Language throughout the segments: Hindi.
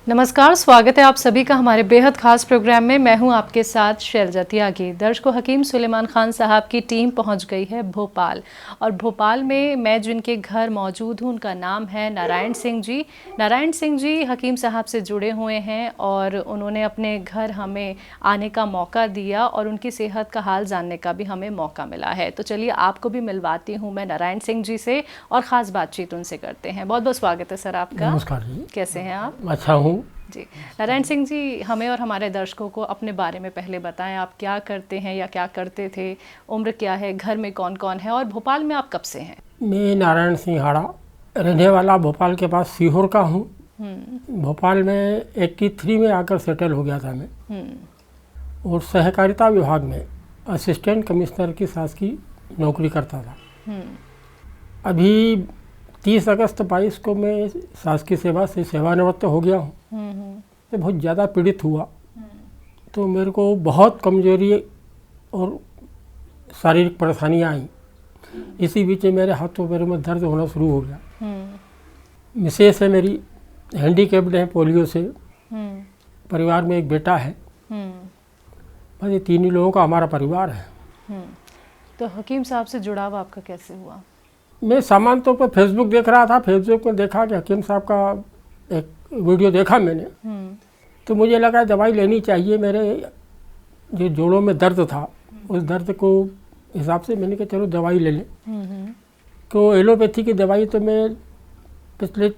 नमस्कार, स्वागत है आप सभी का हमारे बेहद खास प्रोग्राम में। मैं हूं आपके साथ शैलजा त्यागी। दर्शकों, हकीम सुलेमान खान साहब की टीम पहुंच गई है भोपाल, और भोपाल में मैं जिनके घर मौजूद हूं उनका नाम है नारायण सिंह जी। नारायण सिंह जी हकीम साहब से जुड़े हुए हैं और उन्होंने अपने घर हमें आने का मौका दिया और उनकी सेहत का हाल जानने का भी हमें मौका मिला है। तो चलिए आपको भी मिलवाती हूँ मैं नारायण सिंह जी से और ख़ास बातचीत उनसे करते हैं। बहुत बहुत स्वागत है सर आपका। नमस्कार जी। कैसे हैं आप? अच्छा हूँ जी। नारायण सिंह जी, हमें और हमारे दर्शकों को अपने बारे में पहले बताएं, आप क्या करते हैं या क्या करते थे, उम्र क्या है, घर में कौन कौन है और भोपाल में आप कब से हैं? मैं नारायण सिंह हाड़ा, रहने वाला भोपाल के पास सीहोर का हूँ। भोपाल में 83 में आकर सेटल हो गया था मैं, और सहकारिता विभाग में असिस्टेंट कमिश्नर की शासकीय नौकरी करता था। अभी 30 अगस्त 22 को मैं शासकीय सेवा से सेवानिवृत्त हो गया हूँ। तो बहुत ज़्यादा पीड़ित हुआ, तो मेरे को बहुत कमजोरी और शारीरिक परेशानियाँ आई। इसी बीच मेरे हाथों पैरों में दर्द होना शुरू हो गया। मिसेस है मेरी, हैंडीकैप्ड है पोलियो से। परिवार में एक बेटा है। बस ये तीन ही लोगों का हमारा परिवार है। तो हकीम साहब से जुड़ाव आपका कैसे हुआ? मैं सामान्य तौर पर फेसबुक देख रहा था। फेसबुक में देखा कि हकीम साहब का एक वीडियो देखा मैंने, तो मुझे लगा दवाई लेनी चाहिए। मेरे जो जोड़ों में दर्द था, उस दर्द को हिसाब से मैंने कहा चलो दवाई ले लें। तो एलोपैथी की दवाई तो मैं पिछले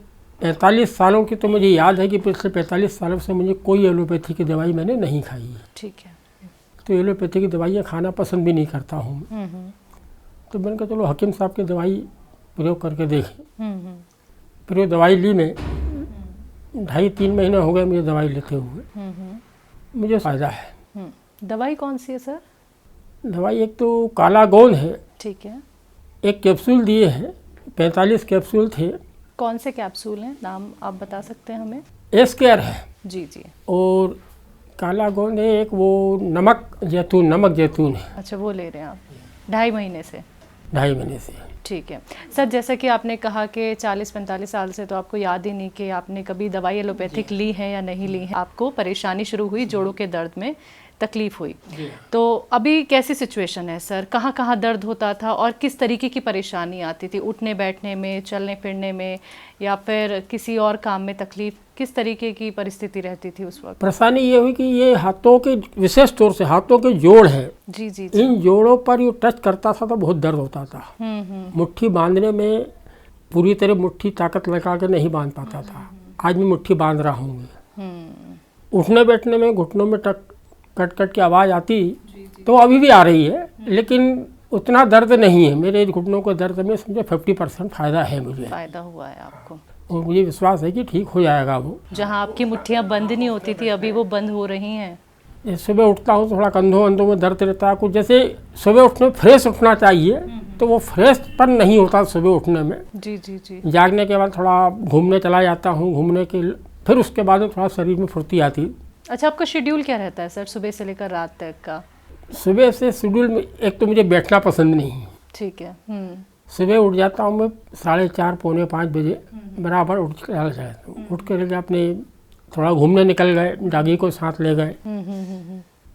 45 सालों की, तो मुझे याद है कि पिछले 45 सालों से मुझे कोई एलोपैथी की दवाई मैंने नहीं खाई है। ठीक है। तो एलोपैथी की दवाइयाँ खाना पसंद भी नहीं करता हूँ। तो मैंने कहा चलो हकीम साहब की दवाई प्रयोग करके देखें। फिर वो दवाई ली मैं। 2.5-3 महीने हो गए मुझे दवाई लेते हुए। मुझे फ़ायदा है। दवाई कौन सी है सर? दवाई एक तो काला गोंद है। ठीक है। एक कैप्सूल दिए हैं, 45 कैप्सूल थे। कौन से कैप्सूल हैं, नाम आप बता सकते हैं हमें? एस केयर है। जी जी। और काला गोंद है एक, वो नमक जैतून है। अच्छा, वो ले रहे हैं आप 2.5 महीने से? 2.5 महीने से। ठीक है सर, जैसे कि आपने कहा कि 40-45 साल से तो आपको याद ही नहीं कि आपने कभी दवाई एलोपैथिक ली है या नहीं ली है। आपको परेशानी शुरू हुई, जोड़ों के दर्द में तकलीफ हुई। तो अभी कैसी सिचुएशन है सर? कहाँ कहाँ दर्द होता था और किस तरीके की परेशानी आती थी? उठने बैठने में, चलने फिरने में, या फिर किसी और काम में तकलीफ? किस तरीके की परिस्थिति रहती थी उस वक्त? परेशानी ये हुई कि ये हाथों के, विशेष तौर से हाथों के जोड़ हैं। जी जी जी। इन जोड़ों पर ये टच करता था तो बहुत दर्द होता था। मुट्ठी बांधने में पूरी तरह मुट्ठी ताकत लगा के नहीं बांध पाता था। आज मैं मुट्ठी बांध रहा हूँ। उठने बैठने में घुटनों में कट कट की आवाज़ आती, तो अभी भी आ रही है, लेकिन उतना दर्द नहीं है। मेरे घुटनों के दर्द में समझो 50% फ़ायदा है। मुझे फ़ायदा हुआ है आपको, और मुझे विश्वास है कि ठीक हो जाएगा वो। जहाँ आपकी मुट्ठियाँ बंद नहीं होती थी, अभी वो बंद हो रही हैं। सुबह उठता हूँ थोड़ा कंधों अंधों में दर्द रहता है कुछ, जैसे सुबह उठने फ्रेश उठना चाहिए, तो वो फ्रेश पर नहीं होता सुबह उठने में। जी जी जी। जागने के बाद थोड़ा घूमने चला जाता हूँ, घूमने के फिर उसके बाद में थोड़ा शरीर में फुर्ती आती। अच्छा, आपका शेड्यूल क्या रहता है सर, सुबह से लेकर रात तक का? सुबह से शेड्यूल में एक तो मुझे बैठना पसंद नहीं है। ठीक है। सुबह उठ जाता हूँ मैं 4:30 पौने 5 बजे बराबर उठ चला जाता हूँ। उठ कर अपने थोड़ा घूमने निकल गए, डागी को साथ ले गए।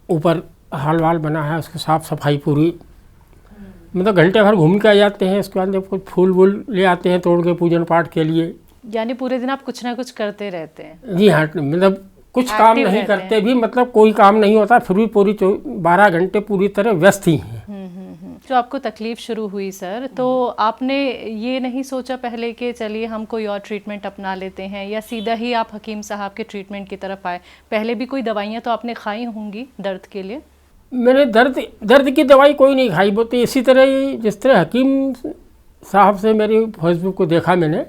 ऊपर हाल वाल बना है, उसकी साफ सफाई पूरी, मतलब घंटे भर घूम के आ जाते हैं। उसके बाद जब कुछ फूल वूल ले आते हैं तोड़ के पूजन पाठ के लिए। यानी पूरे दिन आप कुछ ना कुछ करते रहते हैं? जी हाँ, मतलब कुछ काम नहीं करते भी, मतलब कोई काम नहीं होता, फिर भी पूरी 12 घंटे पूरी तरह व्यस्त ही हैं। जो आपको तकलीफ शुरू हुई सर, तो आपने ये नहीं सोचा पहले कि चलिए हम कोई और ट्रीटमेंट अपना लेते हैं, या सीधा ही आप हकीम साहब के ट्रीटमेंट की तरफ आए? पहले भी कोई दवाइयाँ तो आपने खाई होंगी दर्द के लिए? मैंने दर्द की दवाई कोई नहीं खाई। वो तो इसी तरह ही जिस तरह हकीम साहब से मेरी फेसबुक को देखा मैंने,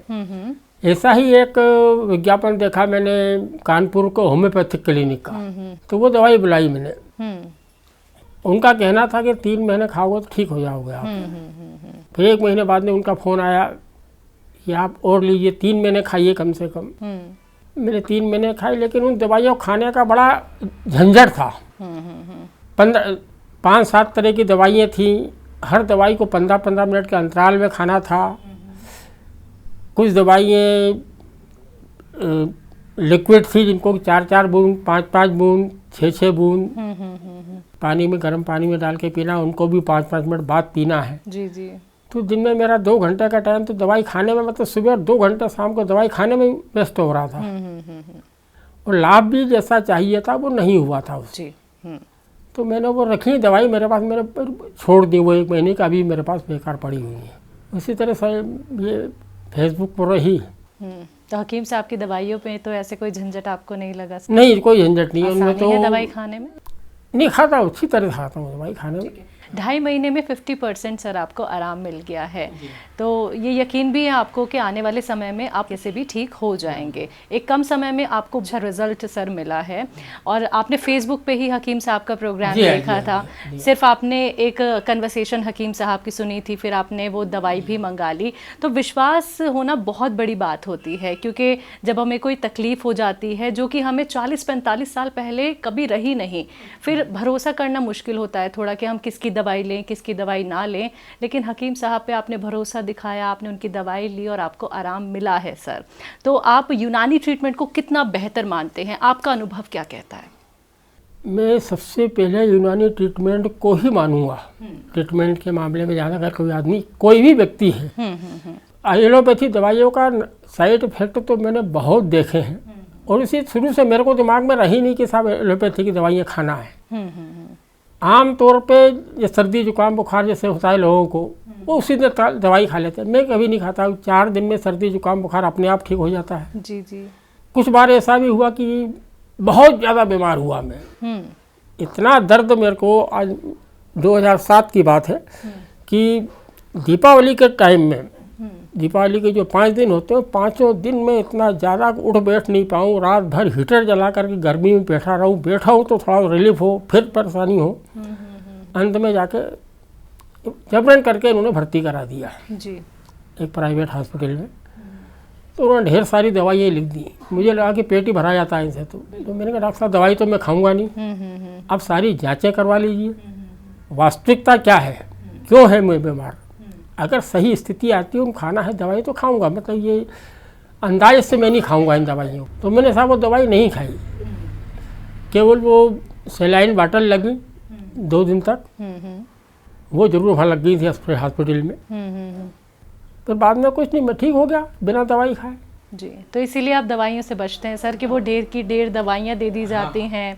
ऐसा ही एक विज्ञापन देखा मैंने कानपुर को होम्योपैथिक क्लिनिक का, तो वो दवाई बुलाई मैंने। उनका कहना था कि 3 महीने खाओगे तो ठीक हो जाओगे आप। फिर 1 महीने बाद में उनका फ़ोन आया कि आप और लीजिए, 3 महीने खाइए कम से कम। मैंने 3 महीने खाई, लेकिन उन दवाइयों खाने का बड़ा झंझट था। 5-7 तरह की दवाइयाँ थी, हर दवाई को 15-15 मिनट के अंतराल में खाना था। कुछ दवाइयाँ लिक्विड थी जिनको 4-4 बूंद, 5-5 बूंद, 6-6 बूंद पानी में, गर्म पानी में डाल के पीना, उनको भी 5-5 मिनट बाद पीना है। जी जी। तो दिन में मेरा 2 घंटे का टाइम तो दवाई खाने में, मतलब सुबह 2 घंटे शाम को दवाई खाने में व्यस्त हो रहा था। और लाभ भी जैसा चाहिए था वो नहीं हुआ था उससे। तो मैंने वो रखी दवाई मेरे पास, मेरे छोड़ दी वो 1 महीने का, भी मेरे पास बेकार पड़ी हुई है। उसी तरह से ये फेसबुक पर ही। तो हकीम साहब की दवाइयों पे तो ऐसे कोई झंझट आपको नहीं लगा? नहीं, कोई झंझट नहीं है उनमें। तो दवाई खाने में नहीं खाता, अच्छी तरह खाता हूँ दवाई खाने में। 2.5 महीने में 50% सर आपको आराम मिल गया है। तो ये यकीन भी है आपको कि आने वाले समय में आप कैसे भी ठीक हो जाएंगे। एक कम समय में आपको अच्छा रिजल्ट सर मिला है। और आपने फेसबुक पे ही हकीम साहब का प्रोग्राम देखा था, सिर्फ आपने एक कन्वर्सेशन हकीम साहब की सुनी थी, फिर आपने वो दवाई भी मंगा ली। तो विश्वास होना बहुत बड़ी बात होती है, क्योंकि जब हमें कोई तकलीफ़ हो जाती है जो कि हमें 40-45 साल पहले कभी रही नहीं, फिर भरोसा करना मुश्किल होता है थोड़ा कि हम किसकी दवाई लें, किसकी दवाई ना लें। लेकिन हकीम साहब पे आपने भरोसा दिखाया, आपने उनकी दवाई ली और आपको आराम मिला है सर। तो आप यूनानी ट्रीटमेंट को कितना बेहतर मानते हैं? आपका अनुभव क्या कहता है? मैं सबसे पहले यूनानी ट्रीटमेंट को ही मानूंगा। ट्रीटमेंट के मामले में ज़्यादा अगर कोई आदमी, कोई भी व्यक्ति है, एलोपैथी दवाइयों का साइड इफेक्ट तो मैंने बहुत देखे हैं, और इसी शुरू से मेरे को दिमाग में रही नहीं कि साहब एलोपैथी की दवाइयाँ खाना है। आम तौर पे ये सर्दी जुकाम बुखार जैसे होता है लोगों को, वो उसी दिन दवाई खा लेते हैं। मैं कभी नहीं खाता। 4 दिन में सर्दी जुकाम बुखार अपने आप ठीक हो जाता है। जी जी। कुछ बार ऐसा भी हुआ कि बहुत ज़्यादा बीमार हुआ मैं, इतना दर्द मेरे को, आज 2007 की बात है कि दीपावली के टाइम में, दीपावली के जो 5 दिन होते हैं, 5 दिन में इतना ज़्यादा उठ बैठ नहीं पाऊँ, रात भर हीटर जला करके गर्मी में बैठा हूँ तो थोड़ा रिलीफ हो, फिर परेशानी हो। अंत में जाके जबरन करके इन्होंने भर्ती करा दिया जी एक प्राइवेट हॉस्पिटल में। तो उन्होंने ढेर सारी दवाइयाँ लिख दी। मुझे लगा कि पेट ही भरा जाता है इनसे। तो मैंने कहा डॉक्टर साहब दवाई तो मैं खाऊंगा नहीं, अब सारी जांचें करवा लीजिए, वास्तविकता क्या है, क्यों है मैं बीमार, अगर सही स्थिति आती है खाना है दवाई तो खाऊंगा, मतलब ये अंदाज से मैं नहीं खाऊंगा इन दवाइयों। तो मैंने साहब वो दवाई नहीं खाई, केवल वो सेलाइन बाटल लगी 2 दिन तक, वो जरूर वहाँ लग गई थी हॉस्पिटल में। फिर बाद में कुछ नहीं, मैं ठीक हो गया बिना दवाई खाए जी। तो इसीलिए आप दवाइयों से बचते हैं सर कि वो ढेर की ढेर दवाइयाँ दे दी जाती हैं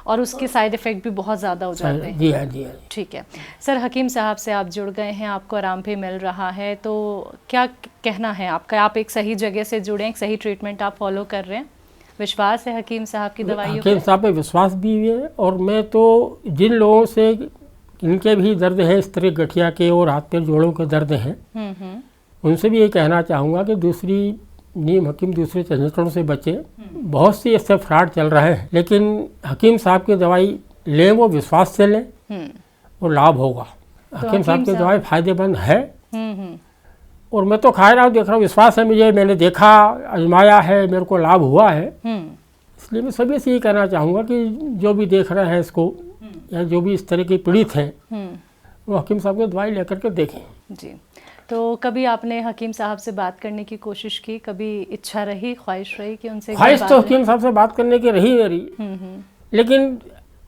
और उसके साइड इफ़ेक्ट भी बहुत ज़्यादा हो जाते हैं। जी हाँ, जी हाँ। ठीक है सर, हकीम साहब से आप जुड़ गए हैं, आपको आराम भी मिल रहा है, तो क्या कहना है आपका? आप एक सही जगह से जुड़े, एक सही ट्रीटमेंट आप फॉलो कर रहे हैं, विश्वास है हकीम साहब की दवाइयों हकीम साहब पे विश्वास भी है। और मैं तो जिन लोगों से इनके भी दर्द है, इस तरह गठिया के और हाथ पैर जोड़ों के दर्द हैं, उनसे भी ये कहना चाहूँगा कि दूसरी नीम हकीम दूसरे झंझटों से बचे। बहुत सी ऐसे फ्रॉड चल रहे हैं, लेकिन हकीम साहब की दवाई लें, वो विश्वास से लें, वो लाभ होगा। तो हकीम साहब की दवाई फायदेमंद है और मैं तो खा रहा हूँ, देख रहा हूँ, विश्वास है मुझे, मैंने देखा, आजमाया है, मेरे को लाभ हुआ है। इसलिए मैं सभी से ये कहना चाहूँगा कि जो भी देख रहे हैं इसको, या जो भी इस तरह के पीड़ित हैं, वो हकीम साहब की दवाई लेकर के देखें जी। तो कभी आपने हकीम साहब से बात करने की कोशिश की, कभी इच्छा रही, ख्वाहिश रही कि उनसे? ख्वाहिश तो हकीम साहब से बात करने की रही मेरी, लेकिन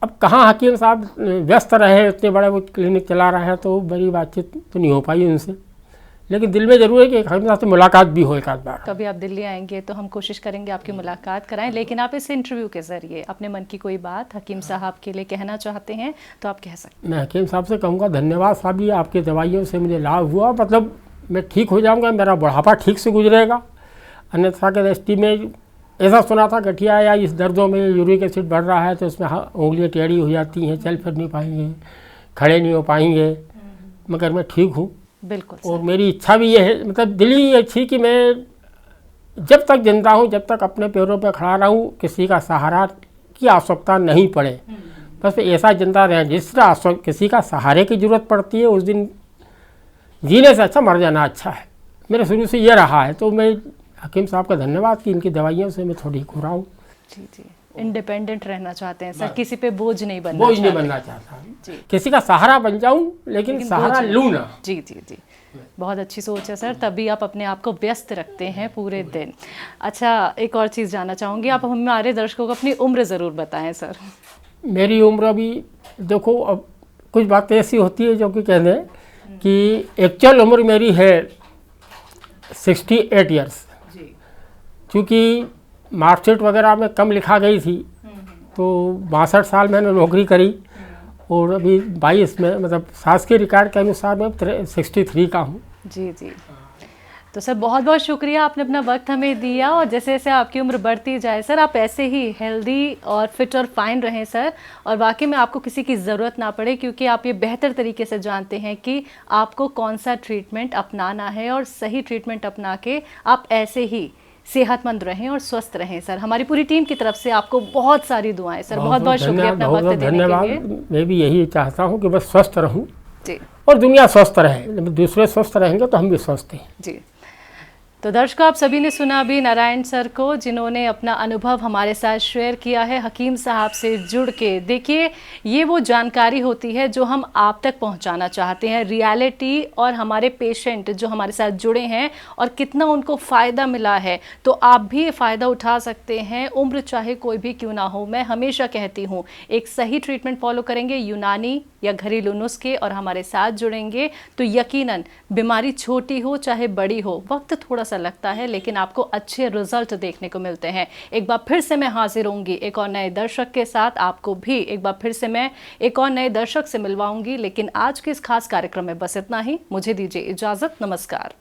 अब कहाँ हकीम साहब व्यस्त रहे, इतने बड़ा वो क्लिनिक चला रहा है, तो बड़ी बातचीत तो नहीं हो पाई उनसे। लेकिन दिल में जरूर है कि हकीम साहब से मुलाकात भी हो एक आध बार। कभी आप दिल्ली आएंगे तो हम कोशिश करेंगे आपकी मुलाकात कराएं, लेकिन आप इस इंटरव्यू के जरिए अपने मन की कोई बात हकीम साहब के लिए कहना चाहते हैं तो आप कह सकते हैं। मैं हकीम साहब से कहूँगा धन्यवाद साहब, ये आपके दवाइयों से मुझे लाभ हुआ, मतलब मैं ठीक हो जाऊँगा, मेरा बुढ़ापा ठीक से गुजरेगा। अन्यथा के दृष्टि में ऐसा सुना था गठिया या इस दर्दों में यूरिक एसिड बढ़ रहा है तो इसमें उंगलियाँ टेढ़ी हो जाती हैं, चल फिर नहीं पाएंगे, खड़े नहीं हो पाएंगे, मगर मैं ठीक हूँ बिल्कुल। और मेरी इच्छा भी ये है, मतलब दिल ही अच्छी कि मैं जब तक जिंदा हूँ, जब तक अपने पैरों पर खड़ा रहूँ, किसी का सहारा की आवश्यकता नहीं पड़े, बस ऐसा जिंदा रहें जिस तरह किसी का सहारे की जरूरत पड़ती है, उस दिन जीने से अच्छा मर जाना अच्छा है। मेरे शुरू से ये रहा है, तो मैं हकीम साहब का धन्यवाद कि इनकी दवाइयों से मैं थोड़ी हो रहा हूँ। जी जी, इंडिपेंडेंट रहना चाहते हैं सर, किसी पे बोझ नहीं बनना चाहता, किसी का सहारा बन जाऊं, लेकिन सहारा लूं ना। जी जी जी, बहुत अच्छी सोच है सर, तभी आप अपने आप को व्यस्त रखते हैं पूरे दिन। अच्छा, एक और चीज़ जानना चाहूँगी, आप हमारे दर्शकों को अपनी उम्र ज़रूर बताएं सर। मेरी उम्र अभी देखो, अब कुछ बातें ऐसी होती है जो कि कहने कि एक्चुअल उम्र मेरी है 68 ईयर्स, क्योंकि मार्कशीट वगैरह में कम लिखा गई थी, तो 62 साल मैंने नौकरी करी और अभी 22 में, मतलब शासकीय रिकॉर्ड के अनुसार मैं 63 का हूँ। जी जी, तो सर बहुत बहुत शुक्रिया, आपने अपना वक्त हमें दिया, और जैसे जैसे आपकी उम्र बढ़ती जाए सर, आप ऐसे ही हेल्दी और फिट और फाइन रहें सर, और वाकई में आपको किसी की ज़रूरत ना पड़े, क्योंकि आप ये बेहतर तरीके से जानते हैं कि आपको कौन सा ट्रीटमेंट अपनाना है, और सही ट्रीटमेंट अपना के आप ऐसे ही सेहतमंद रहें और स्वस्थ रहें सर। हमारी पूरी टीम की तरफ से आपको बहुत सारी दुआएं सर। बहुत बहुत शुक्रिया अपना वक्त देने के लिए। धन्यवाद। मैं भी यही चाहता हूँ कि बस स्वस्थ रहूँ जी, और दुनिया स्वस्थ रहे, दूसरे स्वस्थ रहेंगे तो हम भी स्वस्थ हैं जी। तो दर्शकों, आप सभी ने सुना अभी नारायण सर को, जिन्होंने अपना अनुभव हमारे साथ शेयर किया है हकीम साहब से जुड़ के। देखिए, ये वो जानकारी होती है जो हम आप तक पहुंचाना चाहते हैं, रियलिटी, और हमारे पेशेंट जो हमारे साथ जुड़े हैं और कितना उनको फ़ायदा मिला है, तो आप भी ये फ़ायदा उठा सकते हैं, उम्र चाहे कोई भी क्यों ना हो। मैं हमेशा कहती हूँ, एक सही ट्रीटमेंट फॉलो करेंगे, यूनानी या घरेलू नुस्खे, और हमारे साथ जुड़ेंगे, तो यकीनन बीमारी छोटी हो चाहे बड़ी हो, वक्त थोड़ा सा लगता है, लेकिन आपको अच्छे रिजल्ट देखने को मिलते हैं। एक बार फिर से मैं हाजिर होंगी एक और नए दर्शक के साथ, आपको भी एक बार फिर से मैं एक और नए दर्शक से मिलवाऊंगी, लेकिन आज के इस खास कार्यक्रम में बस इतना ही। मुझे दीजिए इजाजत, नमस्कार।